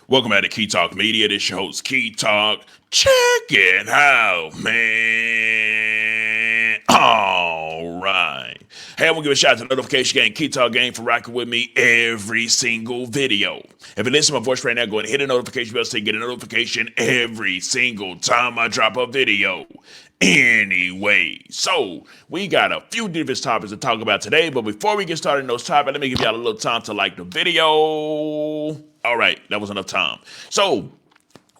Welcome back to Key Talk Media. This your host, Key Talk. Check it out, man. All right. Hey, I want to give a shout out to the notification gang, Key Talk gang, for rocking with me every single video. If you listen to my voice right now, go ahead and hit the notification bell so you get a notification every single time I drop a video. Anyway, so we got a few different topics to talk about today, but before we get started in those topics, let me give y'all a little time to like the video. All right, that was enough time. So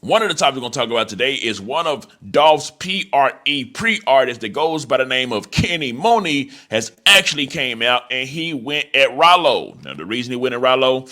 one of the topics we're going to talk about today is one of Dolph's pre-artists that goes by the name of Muney has actually came out and he went at Ralo. Now, the reason he went at Ralo,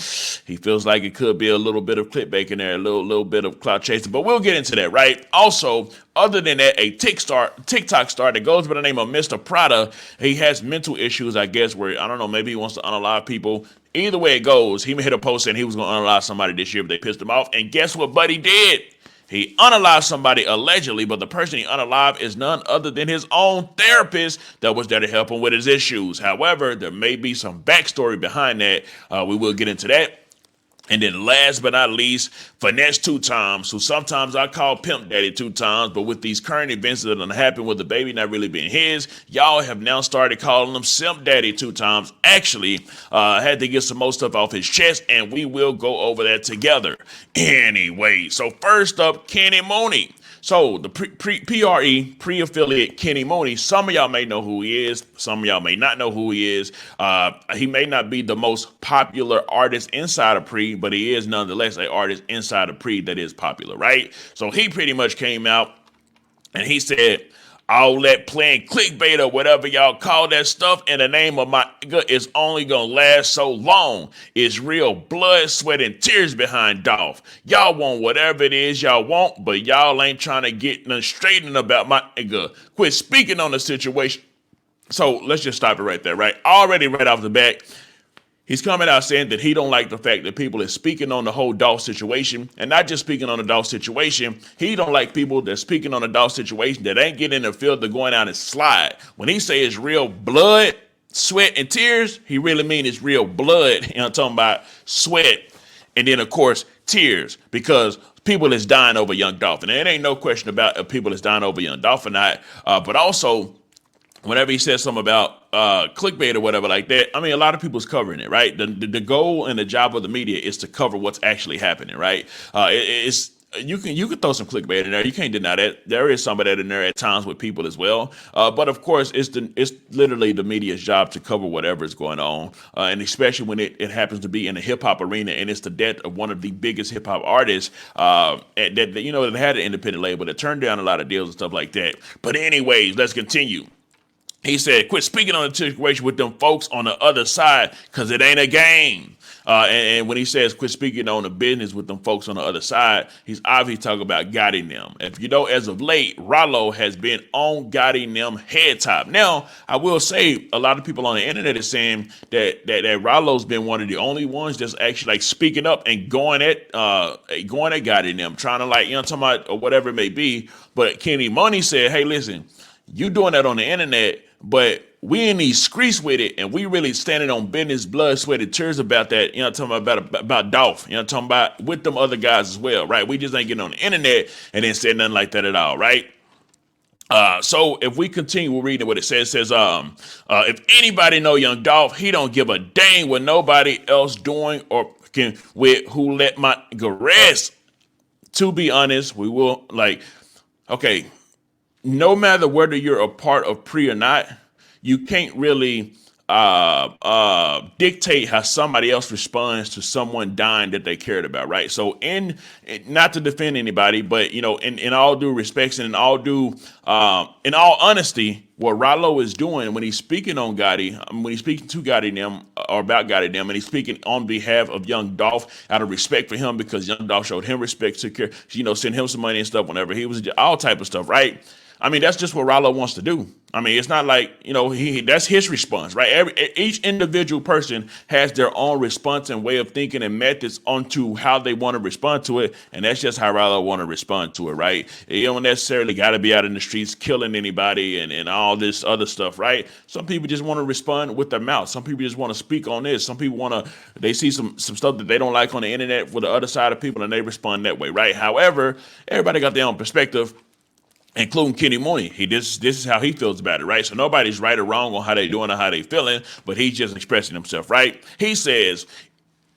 he feels like it could be a little bit of clickbait in there, a little bit of clout chasing, but we'll get into that, right? Also, other than that, a TikTok star that goes by the name of Mr. Prade, he has mental issues, I guess, where, I don't know, maybe he wants to unalive people. Either way it goes, he hit a post saying he was going to unalive somebody this year if they pissed him off. And guess what Buddy did? He unalived somebody allegedly, but the person he unalived is none other than his own therapist that was there to help him with his issues. However, there may be some backstory behind that. We will get into that. And then last but not least, Finesse2tymes, who sometimes I call Pimp Daddy 2 times, but with these current events that have happened with the baby not really being his, y'all have now started calling him Simp Daddy 2 times. Actually, had to get some more stuff off his chest, and we will go over that together. Anyway, so first up, Muney. So the pre-affiliate Muney, some of y'all may know who he is. Some of y'all may not know who he is. He may not be the most popular artist inside of Pre, but he is nonetheless an artist inside of Pre that is popular, right? So he pretty much came out and he said, all that playing clickbait or whatever y'all call that stuff in the name of my nigga is only gonna last so long. It's real blood, sweat, and tears behind Dolph. Y'all want whatever it is y'all want, but y'all ain't trying to get nothing straightened about my nigga. Quit speaking on the situation. So let's just stop it right there, right? Already right off the bat, he's coming out saying that he don't like the fact that people are speaking on the whole Dolph situation, and not just speaking on the Dolph situation. He don't like people that speaking on the Dolph situation that ain't getting in the field, they're going out and slide. When he say it's real blood, sweat, and tears, he really mean it's real blood. You know, I'm talking about sweat, and then of course tears, because people is dying over young Dolph, and there ain't no question about if people is dying over young Dolph or not. But also, whenever he says something about clickbait or whatever like that, I mean, a lot of people's covering it, right? The goal and the job of the media is to cover what's actually happening, right? You can throw some clickbait in there. You can't deny that. There is some of that in there at times with people as well. But of course, it's literally the media's job to cover whatever is going on, and especially when it happens to be in the hip hop arena, and it's the death of one of the biggest hip hop artists that had an independent label that turned down a lot of deals and stuff like that. But anyways, let's continue. He said, quit speaking on the situation with them folks on the other side, because it ain't a game. And when he says quit speaking on the business with them folks on the other side, he's obviously talking about guiding them. If you know, as of late, Ralo has been on guiding them head top. Now, I will say a lot of people on the internet is saying that Ralo's been one of the only ones that's actually like speaking up and going at guiding them, trying to talking about or whatever it may be. But Muney said, hey, listen, you doing that on the internet, but we in these streets with it, and we really standing on business, blood, sweat, and tears about that. Talking about Dolph. Talking about with them other guys as well, right? We just ain't getting on the internet and then saying nothing like that at all, right? So if we continue reading what it says, if anybody know young Dolph, he don't give a dang what nobody else doing or can with who let my rest. To be honest, we will okay. No matter whether you're a part of Pre or not, you can't really dictate how somebody else responds to someone dying that they cared about, right? So, not to defend anybody, but in all due respects and in all honesty, what Ralo is doing when he's speaking on Gotti, when he's speaking to Gotti them or about Gotti them, and he's speaking on behalf of young Dolph out of respect for him, because young Dolph showed him respect, took care, sent him some money and stuff whenever he was all type of stuff, right? I mean, that's just what Ralo wants to do. I mean, it's not like, that's his response, right? Each individual person has their own response and way of thinking and methods onto how they want to respond to it. And that's just how Ralo want to respond to it, right? You don't necessarily got to be out in the streets killing anybody and all this other stuff, right? Some people just want to respond with their mouth. Some people just want to speak on this. Some people they see some stuff that they don't like on the internet with the other side of people and they respond that way, right? However, everybody got their own perspective, including Kenny Muney. This is how he feels about it, right? So nobody's right or wrong on how they doing or how they feeling, but he's just expressing himself, right? He says,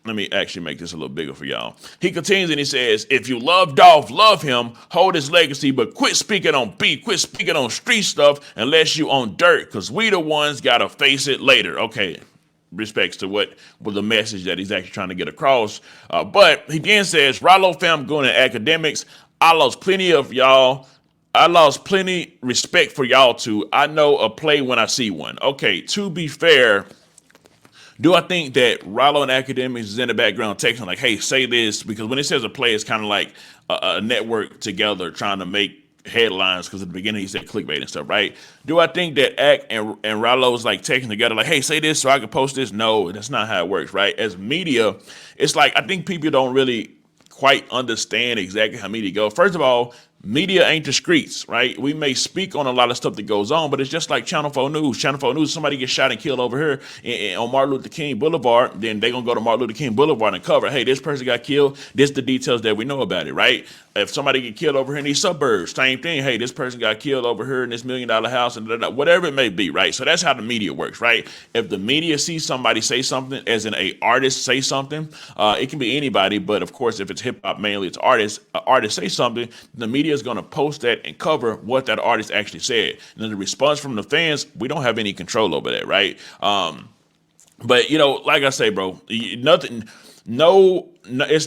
let me actually make this a little bigger for y'all. He continues and he says, if you love Dolph, love him, hold his legacy, but quit speaking on beef, quit speaking on street stuff unless you on dirt, because we the ones gotta face it later. Okay. Respects to what the message that he's actually trying to get across. But he then says, Ralo fam going to academics. I lost plenty respect for y'all too. I know a play when I see one. Okay, to be fair, do I think that Ralo and academics is in the background texting like, hey, say this? Because when it says a play, it's kind of like a network together trying to make headlines, because at the beginning he said clickbait and stuff, right? Do I think that Ack and Ralo is like texting together like, hey, say this so I can post this? No, that's not how it works, right? As media, it's like, I think people don't really quite understand exactly how media goes. First of all, media ain't the streets, right? We may speak on a lot of stuff that goes on, but it's just like Channel 4 News. Channel 4 News, somebody gets shot and killed over here on Martin Luther King Boulevard, then they're going to go to Martin Luther King Boulevard and cover, hey, this person got killed. This the details that we know about it, right? If somebody get killed over here in these suburbs, same thing. Hey, this person got killed over here in this $1 million house and whatever it may be, right? So that's how the media works, right? If the media sees somebody say something, as in a artist say something, it can be anybody, but of course, if it's hip hop, mainly it's artists. An artist say something, the media is going to post that and cover what that artist actually said. And then the response from the fans, we don't have any control over that, right? But like I say, bro, it's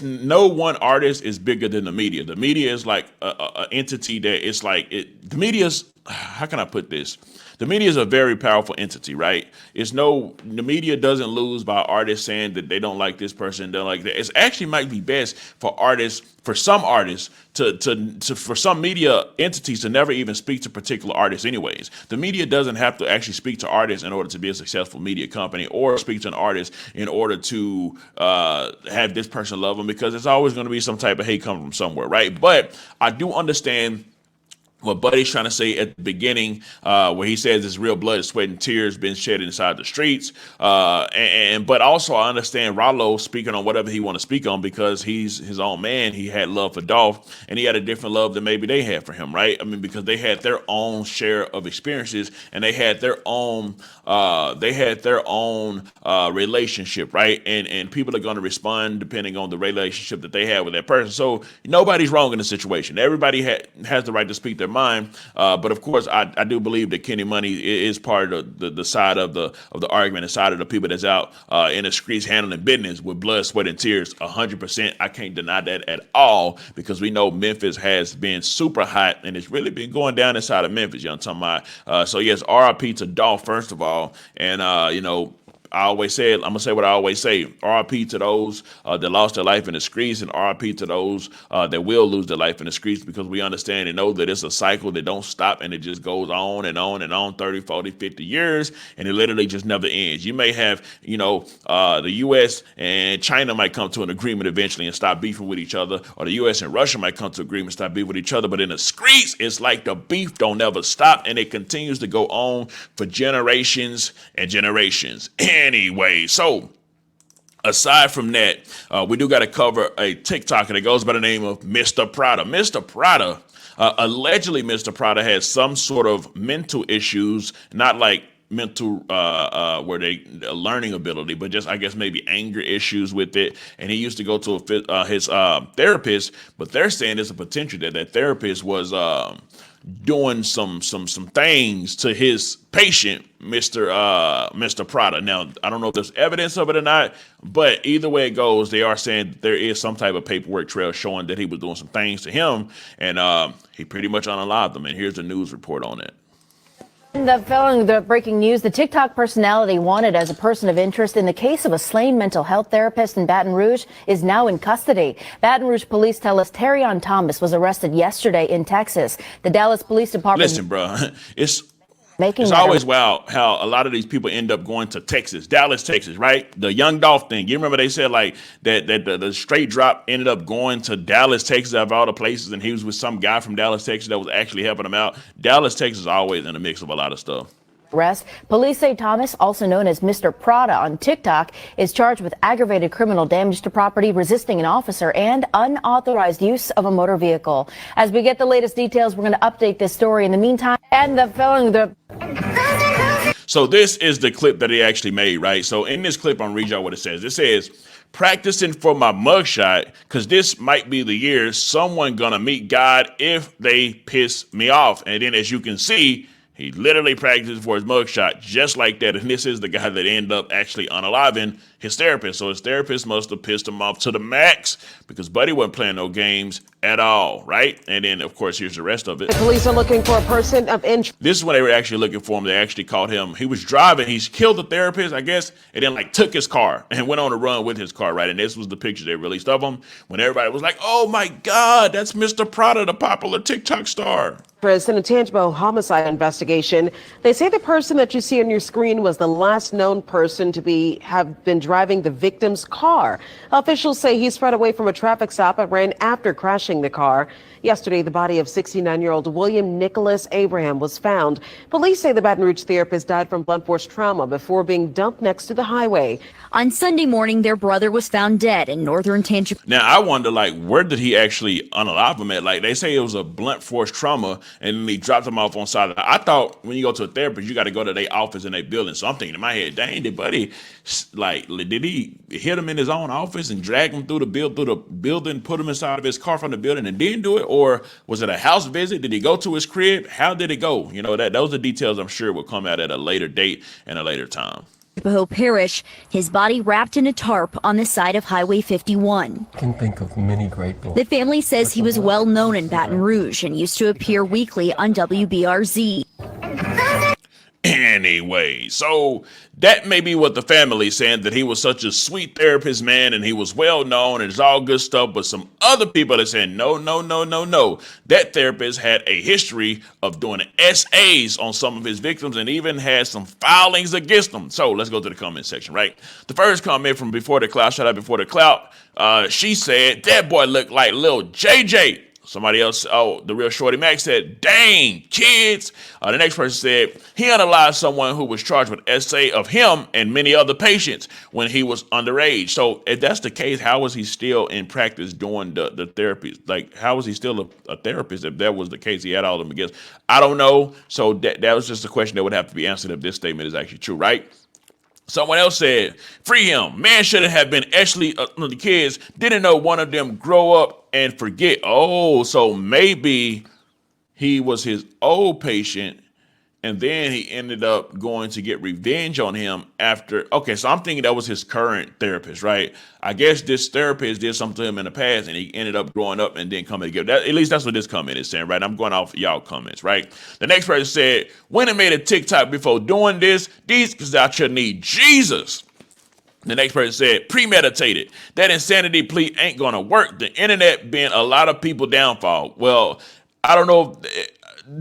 no one artist is bigger than the media. The media is like a entity that it's like the media's, how can I put this? The media is a very powerful entity, right? The media doesn't lose by artists saying that they don't like this person, don't like that. It actually might be best for some artists for some media entities to never even speak to particular artists anyways. The media doesn't have to actually speak to artists in order to be a successful media company, or speak to an artist in order to have this person love them, because there's always going to be some type of hate coming from somewhere, right? But I do understand what Buddy's trying to say at the beginning, where he says this real blood, sweat, and tears been shed inside the streets. But also I understand Ralo speaking on whatever he want to speak on, because he's his own man. He had love for Dolph, and he had a different love than maybe they had for him, right? I mean, because they had their own share of experiences, and they had their own relationship, right? And people are going to respond depending on the relationship that they have with that person. So nobody's wrong in the situation. Everybody has the right to speak their mind, but of course, I do believe that Kenny Money is part of the side of the argument, the side of the people that's out in the streets handling business with blood, sweat, and tears. 100%, I can't deny that at all, because we know Memphis has been super hot, and it's really been going down inside of Memphis. You know what I'm talking about? So yes, RIP to Dolph first of all, and I always say it, I'm gonna say what I always say. RIP to those that lost their life in the streets, and RIP to those that will lose their life in the streets, because we understand and know that it's a cycle that don't stop, and it just goes on and on and on 30, 40, 50 years, and it literally just never ends. You may have, the U.S. and China might come to an agreement eventually and stop beefing with each other, or the U.S. and Russia might come to agreement and stop beefing with each other, but in the streets, it's like the beef don't ever stop, and it continues to go on for generations and generations. Anyway, so aside from that, we do got to cover a TikTok, and it goes by the name of Mr. Prade. Mr. Prade, allegedly Mr. Prade has some sort of mental issues, not like mental where they learning ability, but just I guess maybe anger issues with it. And he used to go to his therapist, but they're saying there's a potential that therapist was doing some things to his patient, Mr. Prade. Now, I don't know if there's evidence of it or not, but either way it goes, they are saying that there is some type of paperwork trail showing that he was doing some things to him, and he pretty much unalived them. And here's the news report on it. The breaking news, the TikTok personality wanted as a person of interest in the case of a slain mental health therapist in Baton Rouge is now in custody. Baton Rouge police tell us Terrion Thomas was arrested yesterday in Texas. The Dallas Police Department... Listen, bro, it's always wild how a lot of these people end up going to Texas, Dallas, Texas, right? The young Dolph thing. You remember they said like that the straight drop ended up going to Dallas, Texas, out of all the places, and he was with some guy from Dallas, Texas that was actually helping him out. Dallas, Texas is always in the mix of a lot of stuff. Arrest. Police say Thomas, also known as Mr. Prade on TikTok, is charged with aggravated criminal damage to property, resisting an officer, and unauthorized use of a motor vehicle. As we get the latest details, we're going to update this story. In the meantime, So this is the clip that he actually made, right? So in this clip, I'm reading y'all what it says. It says, practicing for my mugshot, because this might be the year someone gonna meet God if they piss me off. And then as you can see, he literally practiced for his mugshot just like that. And this is the guy that ended up actually unaliving his therapist. So his therapist must have pissed him off to the max because Buddy wasn't playing no games at all, right? And then, of course, here's the rest of it. The police are looking for a person of interest. This is when they were actually looking for him. They actually caught him. He was driving. He's killed the therapist, I guess, and then like took his car and went on a run with his car, right? And this was the picture they released of him when everybody was like, oh my God, that's Mr. Prade, the popular TikTok star. In a tangible homicide investigation, they say the person that you see on your screen was the last known person to have been driving the victim's car. Officials say he sped away from a traffic stop and ran after crashing the car. Yesterday, the body of 69-year-old William Nicholas Abraham was found. Police say the Baton Rouge therapist died from blunt force trauma before being dumped next to the highway. On Sunday morning, their brother was found dead in northern Tangipahoa. Now, I wonder, like, where did he actually unalive him at? Like, they say it was a blunt force trauma, and then he dropped him off on side of the... I thought when you go to a therapist, you got to go to their office in their building. So I'm thinking in my head, dang, did Buddy, like, did he hit him in his own office and drag him through the building, put him inside of his car from the building and then do it? Or was it a house visit? Did he go to his crib? How did it go? You know, those are details I'm sure will come out at a later date and a later time. Parish, his body wrapped in a tarp on the side of Highway 51. I can think of many great books. The family says he was well known in Baton Rouge and used to appear weekly on WBRZ. Anyway, so that may be what the family's saying, that he was such a sweet therapist, man, and he was well known and it's all good stuff. But some other people are saying, no. That therapist had a history of doing SAs on some of his victims and even had some filings against them. So let's go to the comment section, right? The first comment from Before the Clout, shout out Before the Clout. She said, that boy looked like Lil JJ. Somebody else, the real Shorty Mac said, dang, kids. The next person said, he unalived someone who was charged with SA of him and many other patients when he was underage. So if that's the case, how was he still in practice doing the therapy? Like, how was he still a therapist if that was the case? He had all of them against. I don't know. So that was just a question that would have to be answered if this statement is actually true, right? Someone else said, free him. Man shouldn't have been actually, the kids didn't know one of them grow up and forget. Oh, so maybe he was his old patient and then he ended up going to get revenge on him after. Okay, so I'm thinking that was his current therapist, right? I guess this therapist did something to him in the past and he ended up growing up and then coming together. At least that's what this comment is saying, right? I'm going off y'all comments, right? The next person said, when I made a TikTok before doing this, these because I should need Jesus. The next person said, premeditated. That insanity plea ain't going to work. The internet being a lot of people downfall. Well, I don't know.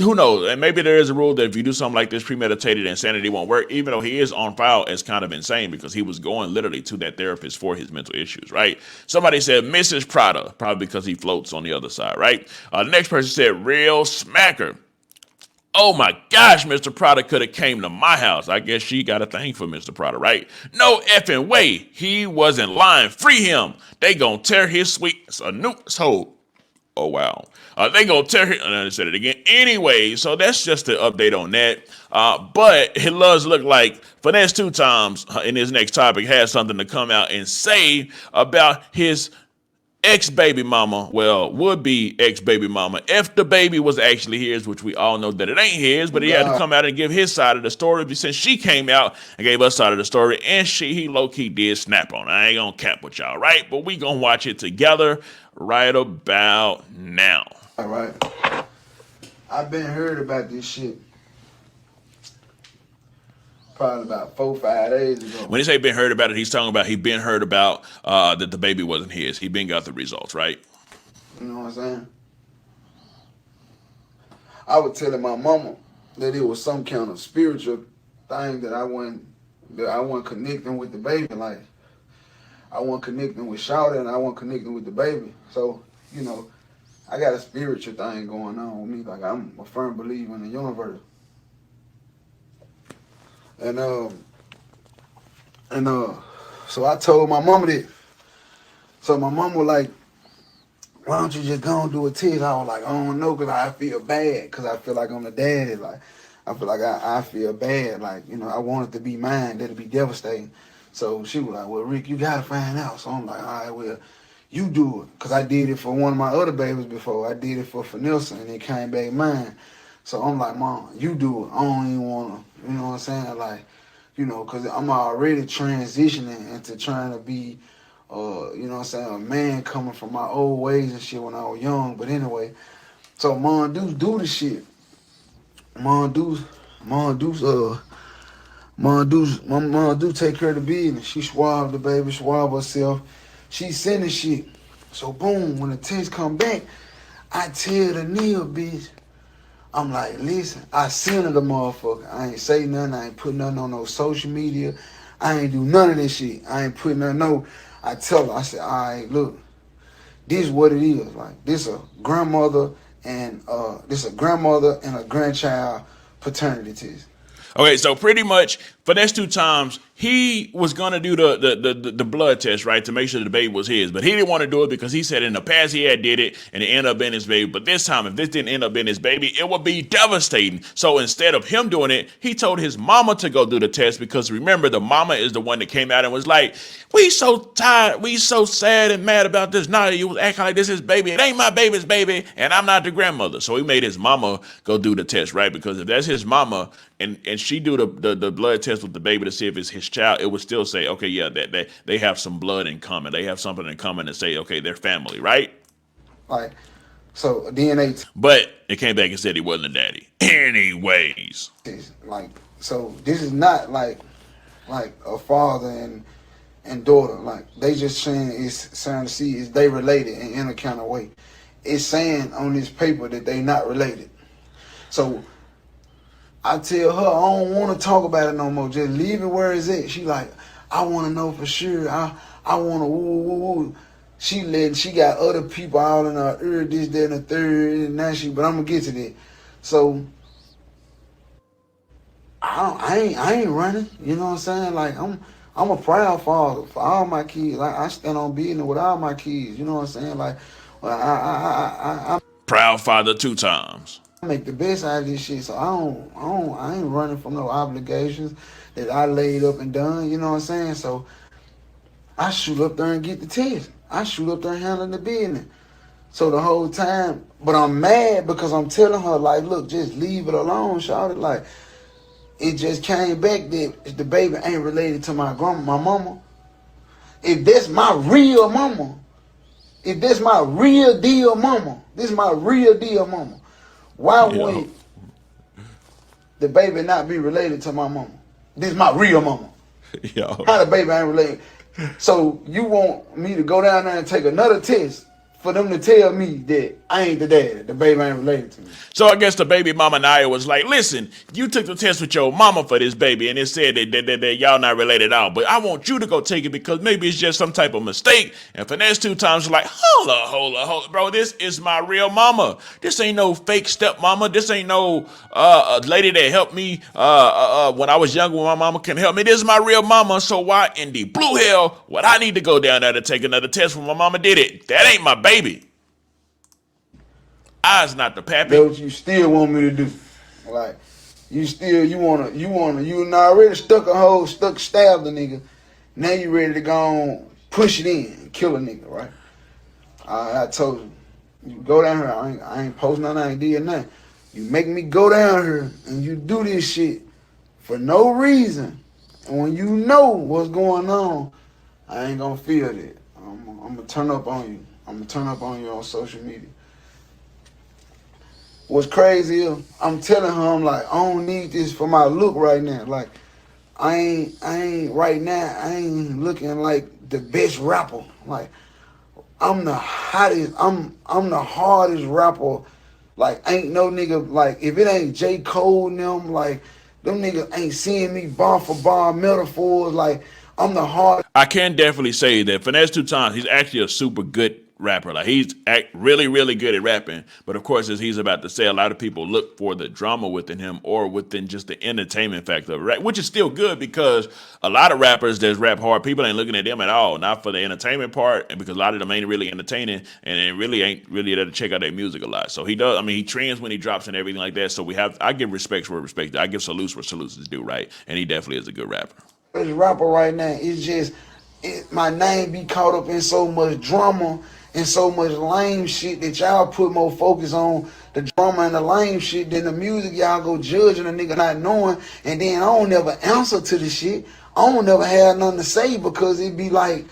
Who knows? And maybe there is a rule that if you do something like this, premeditated, insanity won't work, even though he is on file as kind of insane because he was going literally to that therapist for his mental issues, right? Somebody said Mrs. Prada, probably because he floats on the other side, right? The next person said real smacker. Oh my gosh, Mr. Prada could have came to my house. I guess she got a thing for Mr. Prada, right? No effing way. He wasn't lying. Free him. They gonna tear his sweet a new soul. Oh, wow. They gonna tear him. And I said it again. Anyway, so that's just the update on that. But it does look like Finesse2tymes in his next topic has something to come out and say about his ex-baby mama, well, would-be ex-baby mama, if the baby was actually his, which we all know that it ain't his, but he had to come out and give his side of the story since she came out and gave us side of the story, and he low-key did snap on it. I ain't gonna cap with y'all, right? But we gonna watch it together right about now. All right. I've been heard about this shit. probably about 4 or 5 days ago. When he say been heard about it, he's talking about he been heard about that the baby wasn't his. He been got the results, right? You know what I'm saying? I was telling my mama that it was some kind of spiritual thing that I wasn't connecting with the baby. Like, I wasn't connecting with Shawty and I wasn't connecting with the baby. So, you know, I got a spiritual thing going on with me. Like, I'm a firm believer in the universe. And so I told my mama that. So my mama was like, why don't you just go and do a test? I was like, I don't know, because I feel bad, because I feel like I'm the daddy. Like, I feel like I feel bad. Like, you know, I want it to be mine. That'd be devastating. So she was like, well, Rick, you got to find out. So I'm like, all right, well, you do it. Because I did it for one of my other babies before. I did it for Finesse, and it came back mine. So I'm like, Mom, you do it. I don't even want to, you know what I'm saying? Like, you know, because I'm already transitioning into trying to be, you know what I'm saying, a man coming from my old ways and shit when I was young. But anyway, so Mom Deuce do the shit. Mom Deuce take care of the business. She swabbed the baby, swabbed herself. She sending shit. So boom, when the test come back, I tell the Neil bitch, I'm like, listen, I sent her the motherfucker. I ain't say nothing. I ain't put nothing on no social media. I ain't do none of this shit. I ain't put nothing, no. I tell her, I said, all right, look, this is what it is. Like, this a grandmother and a grandchild paternity test. Okay, so pretty much Finesse2tymes, he was gonna do the blood test, right, to make sure the baby was his, but he didn't want to do it because he said in the past he had did it and it ended up being his baby. But this time, if this didn't end up being his baby, it would be devastating. So instead of him doing it, he told his mama to go do the test, because remember, the mama is the one that came out and was like, we so tired, we so sad and mad about this. Now you was acting like this is baby. It ain't my baby's baby, and I'm not the grandmother. So he made his mama go do the test, right? Because if that's his mama and she do the blood test with the baby to see if it's his child, it would still say, okay, yeah, that they have some blood in common. They have something in common to say, okay, they're family, right? Like, so DNA. But it came back and said he wasn't the daddy. Anyways. Like, so this is not like a father and daughter. Like, they just saying it's trying to see is they related in any kind of way. It's saying on this paper that they not related. So I tell her, I don't want to talk about it no more. Just leave it where it's at. She like, I want to know for sure. I want to woo. She got other people all in her ear, this, that, and the third, and that shit. But I'm gonna get to that. So I ain't running. You know what I'm saying? Like, I'm a proud father for all my kids. Like, I stand on business with all my kids. You know what I'm saying? Like, well, I'm Proud father 2 times. make the best out of this shit, so I ain't running from no obligations that I laid up and done, you know what I'm saying? So I shoot up there and get the test. I shoot up there and handle the business. So the whole time, but I'm mad because I'm telling her, like, look, just leave it alone, shawty. Like, it just came back that the baby ain't related to my mama. If that's my real mama, if that's my real deal mama, this is my real deal mama. Why would the baby not be related to my mama? This is my real mama. Yo. How the baby ain't related? So you want me to go down there and take another test for them to tell me that I ain't the daddy, the baby ain't related to me? So I guess the baby mama Naya was like, listen, you took the test with your mama for this baby, and it said that y'all not related at all. But I want you to go take it because maybe it's just some type of mistake. And Finesse2tymes was like, hold up, bro, this is my real mama. This ain't no fake stepmama. This ain't no lady that helped me when I was younger when my mama couldn't help me. This is my real mama. So why in the blue hell would I need to go down there to take another test when my mama did it? That ain't my baby. I's not the pappy. That's what you still want me to do. Like, you already stabbed the nigga. Now you ready to go on, push it in and kill a nigga, right? I told you go down here. I ain't posting nothing, I ain't did nothing. You make me go down here and you do this shit for no reason. And when you know what's going on, I ain't gonna feel that. I'm gonna turn up on you. I'm gonna turn up on you on social media. What's crazy is I'm telling her, I'm like, I don't need this for my look right now. Like, I ain't right now. I ain't looking like the best rapper. Like I'm the hottest. I'm the hardest rapper. Like ain't no nigga like if it ain't J. Cole and them like them niggas ain't seeing me bar for bar metaphors. Like I'm the hardest. I can definitely say that Finesse2tymes, he's actually a super good rapper. Like he's really, really good at rapping. But of course, as he's about to say, a lot of people look for the drama within him or within just the entertainment factor of rap, which is still good because a lot of rappers that rap hard, people ain't looking at them at all. Not for the entertainment part, and because a lot of them ain't really entertaining and it really ain't really there to check out their music a lot. So he does. I mean, he trends when he drops and everything like that. So I give respect where respect. I give salutes where salutes is due, right? And he definitely is a good rapper. This rapper right now, it's just my name be caught up in so much drama and so much lame shit that y'all put more focus on the drama and the lame shit than the music. Y'all go judging a nigga not knowing, and then I don't never answer to the shit. I don't never have nothing to say because it be like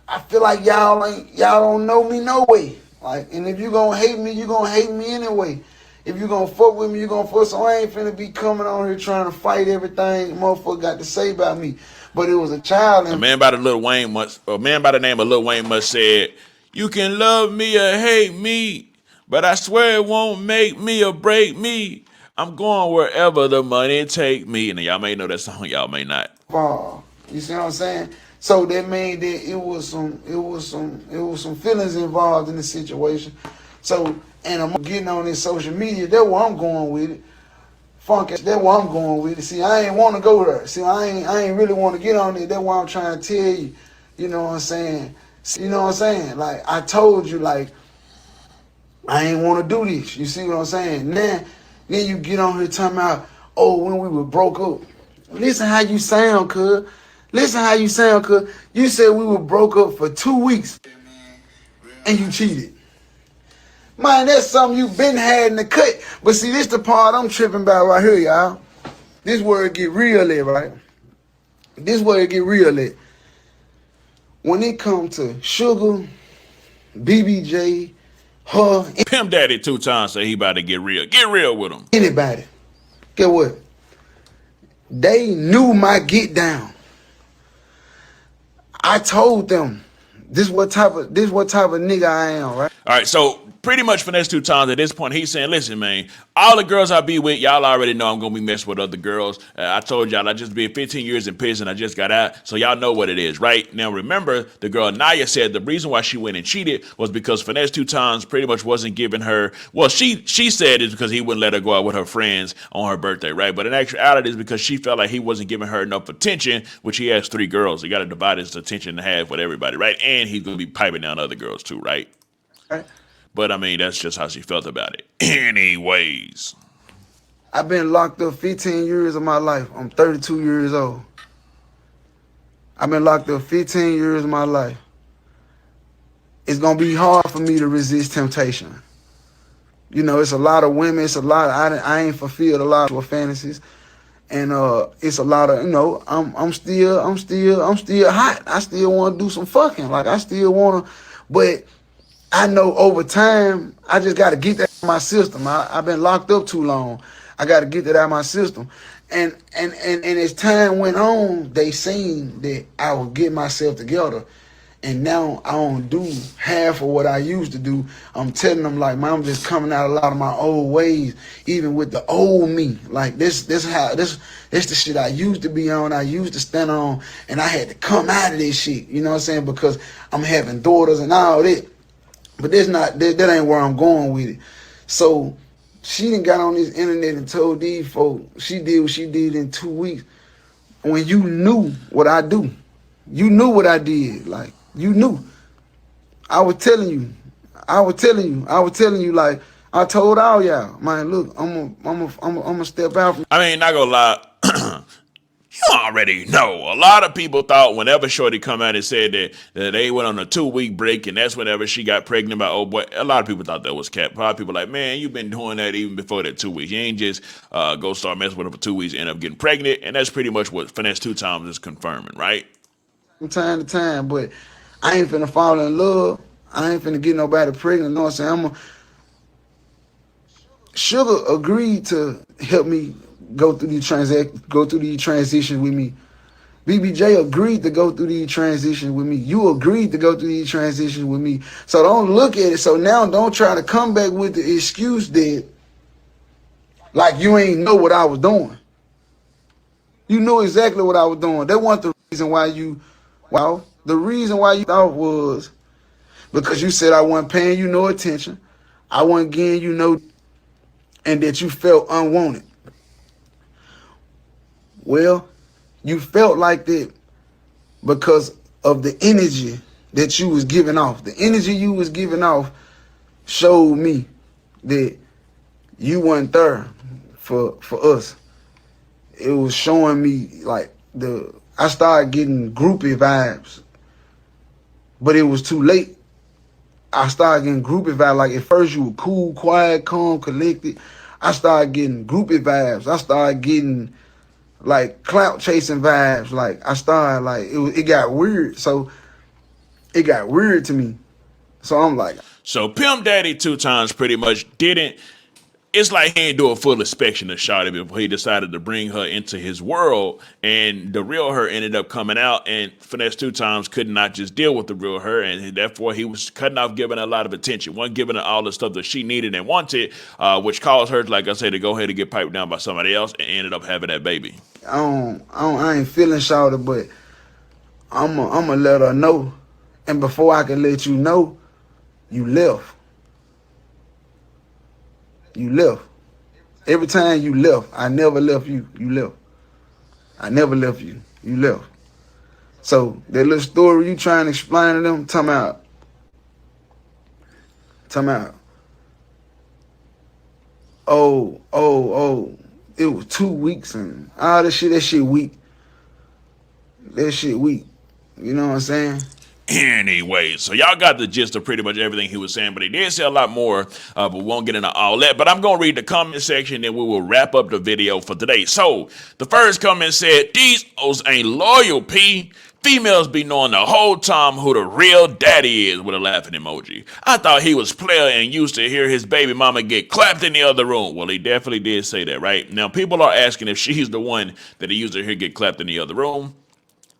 I feel like y'all don't know me no way. Like, and if you gonna hate me, you gonna hate me anyway. If you gonna fuck with me, you gonna fuck. So I ain't finna be coming on here trying to fight everything motherfucker got to say about me. But it was a child. A man by the name of Lil Wayne must said, "You can love me or hate me, but I swear it won't make me or break me. I'm going wherever the money take me." And y'all may know that song, y'all may not. You see what I'm saying? So that means that it was some feelings involved in the situation. So, and I'm getting on this social media. That's where I'm going with it. Funk, that's where I'm going with it. See, I ain't want to go there. See, I ain't really want to get on it. That's why I'm trying to tell you. You know what I'm saying? You know what I'm saying? Like I told you, like I ain't want to do this. You see what I'm saying? Then you get on here talking about, oh, when we were broke up. Listen how you sound, cuz. Listen how you sound, cuz. You said we were broke up for 2 weeks and you cheated. Man, that's something you been had in the cut. But see, this the part I'm tripping about right here, y'all. This where it get real at, right? This where it get real at. When it comes to Sugar, BBJ, her, Pimp Daddy 2Tymes say he about to get real. Get real with him. anybody, get what? They knew my get down. I told them this what type of nigga I am, right? All right, so pretty much Finesse2Tymes at this point, he's saying, listen, man, all the girls I be with, y'all already know I'm going to be messing with other girls. I told y'all I just been 15 years in prison. I just got out, so y'all know what it is, right? Now, remember, the girl Naya said the reason why she went and cheated was because Finesse2Tymes pretty much wasn't giving her, well, she said it's because he wouldn't let her go out with her friends on her birthday, right? But in actuality, it's because she felt like he wasn't giving her enough attention, which he has 3 girls. He got to divide his attention in half with everybody, right? And he's going to be piping down other girls too, right? Right. But I mean, that's just how she felt about it. Anyways. I've been locked up 15 years of my life. I'm 32 years old. I've been locked up 15 years of my life. It's going to be hard for me to resist temptation. You know, it's a lot of women. It's a lot. I ain't fulfilled a lot of fantasies. And it's a lot of, you know, I'm still hot. I still want to do some fucking. Like, I still want to, but I know over time, I just got to get that out of my system. I've been locked up too long. I got to get that out of my system. And as time went on, they seen that I would get myself together. And now I don't do half of what I used to do. I'm telling them, like, man, I'm just coming out a lot of my old ways, even with the old me. Like, this the shit I used to be on, I used to stand on, and I had to come out of this shit, you know what I'm saying? Because I'm having daughters and all that. But that ain't where I'm going with it. So she done got on this internet and told these folks she did what she did in 2 weeks. When you knew what I do, you knew what I did. Like, you knew. I was telling you. Like, I told all y'all, man, look, I'm gonna step out. I mean, not gonna lie. You already know. A lot of people thought whenever Shorty come out and said that they went on a 2-week break and that's whenever she got pregnant by old boy. A lot of people thought that was cap. A lot of people like, man, you've been doing that even before that 2 weeks. You ain't just go start messing with her for 2 weeks and end up getting pregnant. And that's pretty much what Finesse2Tymes is confirming, right? From time to time, but I ain't finna fall in love. I ain't finna get nobody pregnant. You know what I'm saying? Sugar agreed to help me go through these transitions with me. BBJ agreed to go through these transitions with me. You agreed to go through these transitions with me. So don't look at it. So now don't try to come back with the excuse that like you ain't know what I was doing. You knew exactly what I was doing. That wasn't the reason why the reason why you thought was because you said I wasn't paying you no attention. I wasn't giving you no, and that you felt unwanted. Well, you felt like that because of the energy that you was giving off. The energy you was giving off showed me that you weren't there for us. It was showing me like I started getting groupie vibes, but it was too late. I started getting groupie vibes. Like at first you were cool, quiet, calm, collected. I started getting groupie vibes. I started getting like clout chasing vibes. Like I started like it got weird. So it got weird to me. So I'm like, So Pimp Daddy 2Tymes pretty much didn't. It's like he ain't do a full inspection of Shawty before he decided to bring her into his world, and the real her ended up coming out, and Finesse2tymes could not just deal with the real her, and therefore he was cutting off, giving her a lot of attention, wasn't giving her all the stuff that she needed and wanted, which caused her, like I said, to go ahead and get piped down by somebody else, and ended up having that baby. I ain't feeling Shawty, but I'ma let her know, and before I can let you know, you left. You left. Every time you left, I never left you. You left. I never left you. You left. So that little story you trying to explain to them, time out. Oh. It was 2 weeks and all that shit weak. That shit weak. You know what I'm saying? Anyway, so y'all got the gist of pretty much everything he was saying, but he did say a lot more, but we won't get into all that. But I'm going to read the comment section, and we will wrap up the video for today. So the first comment said, "These hoes ain't loyal, P. Females be knowing the whole time who the real daddy is," with a laughing emoji. "I thought he was player and used to hear his baby mama get clapped in the other room." Well, he definitely did say that, right? Now, people are asking if she's the one that he used to hear get clapped in the other room.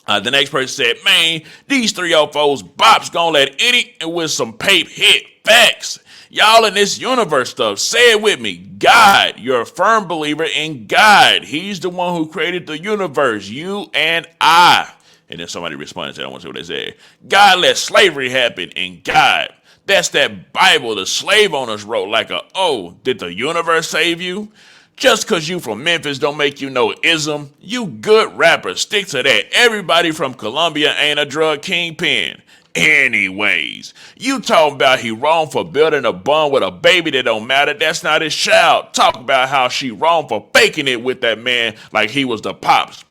The next person said, "Man, these 304s bops gonna let any and with some pape hit. Facts. Y'all in this universe stuff, say it with me. God, you're a firm believer in God. He's the one who created the universe, you and I." And then somebody responded to that. I want to see what they said. "God let slavery happen in God. That's that Bible the slave owners wrote like did the universe save you? Just cause you from Memphis don't make you no ism. You good rappers, stick to that. Everybody from Columbia ain't a drug kingpin. Anyways, you talking about he wrong for building a bond with a baby that don't matter. That's not his child. Talk about how she wrong for faking it with that man like he was the pops.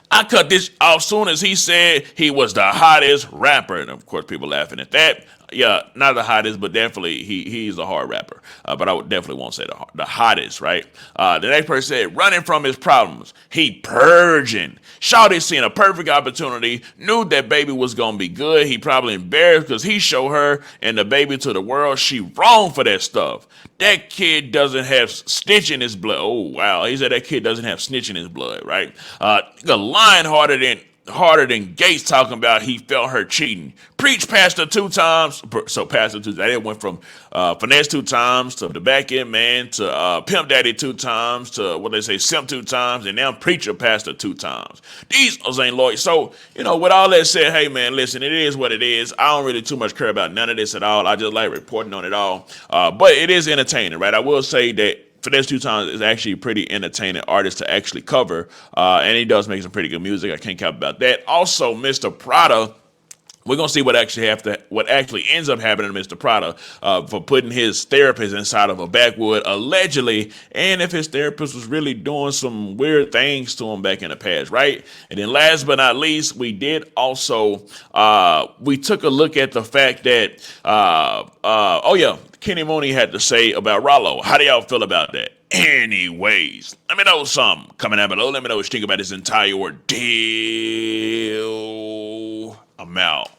I cut this off soon as he said he was the hottest rapper." And of course, people laughing at that. Yeah, not the hottest, but definitely he's a hard rapper. But I would definitely won't say the hottest, right? The next person said, "Running from his problems. He purging. Shawty seen a perfect opportunity, knew that baby was going to be good. He probably embarrassed because he showed her and the baby to the world. She wrong for that stuff. That kid doesn't have snitch in his blood." Oh, wow. He said that kid doesn't have snitch in his blood, right? The line harder than Gates talking about he felt her cheating. Preach Pastor 2Tymes. So Pastor 2Tymes, it went from Finesse2tymes to the back end man to Pimp Daddy 2Tymes to what they say Simp 2Tymes, and now Preacher Pastor 2Tymes. These ain't loyal. So with all that said, hey man, listen, it is what it is. I don't really too much care about none of this at all. I just like reporting on it all. But it is entertaining, right? I will say that Finesse2tymes is actually a pretty entertaining artist to actually cover, and he does make some pretty good music. I can't cap about that. Also, Mr. Prade, we're gonna see what actually ends up happening to Mr. Prade for putting his therapist inside of a backwood allegedly, and if his therapist was really doing some weird things to him back in the past, right? And then last but not least, we did also we took a look at the fact that Kenny Muney had to say about Ralo. How do y'all feel about that? Anyways, let me know something. Comment down below. Let me know what you think about this entire ordeal. I'm out.